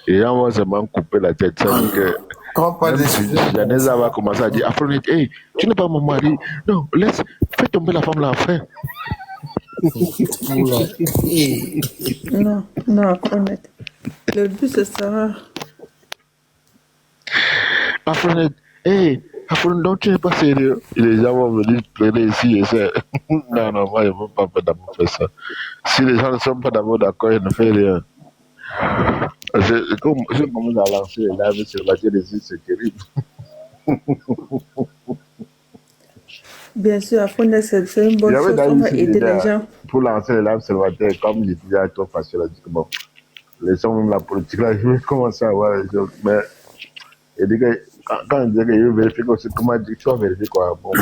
Les gens vont seulement couper la tête. Ça veut dire que Quand pas même des si sujets. Janessa va commencer à dire Afronet, hey, tu n'es pas mon mari. Non, fais tomber la femme là, frère. Non, Afronet. Le but, ce sera... Afronet, hey, Afronet, donc tu n'es pas sérieux. Et les gens vont venir pleurer ici et ça. Non, moi, je ne veux pas d'abord faire ça. Si les gens ne sont pas d'abord d'accord, ils ne font rien. Je commence à lancer les lives sur la télévision, c'est terrible. Bien sûr, Afronet, c'est une bonne J'avais chose. On d'ailleurs va ici aider les déjà, gens. pour lancer les lives célibataires, comme il était déjà trop facile à dire que bon, laissons même la politique là, je vais commencer à voir les choses. Mais il dit que quand il dit que je vérifie aussi, comment dire, tu vas vérifier quoi? Bon, tu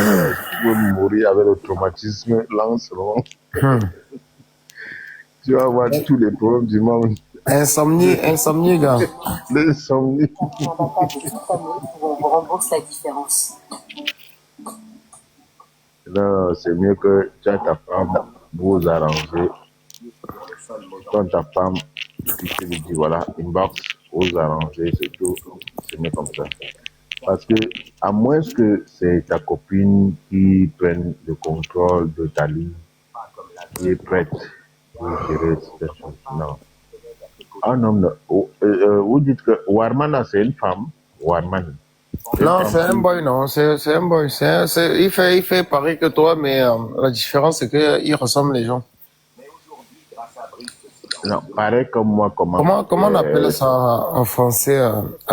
veux mourir avec le traumatisme, lance, tu vas avoir tous les problèmes du monde. Insomnie, gars. L'insomnie. On va pas de toute année, on vous rembourse la différence. Non, c'est mieux que tu as ta femme, vous arranger. Quand ta femme, tu te lui dis, voilà, inbox, vous arranger, c'est tout. C'est mieux comme ça. Parce que, à moins que c'est ta copine qui prenne le contrôle de ta ligne, qui est prête pour gérer cette situation. Non. Un homme, vous dites que Warman, c'est une femme. Warman. Non, c'est un boy, non. C'est un boy. Il fait pareil que toi, mais la différence, c'est qu'il ressemble les gens. Non, pareil comme moi, comment Comment on appelle ça en français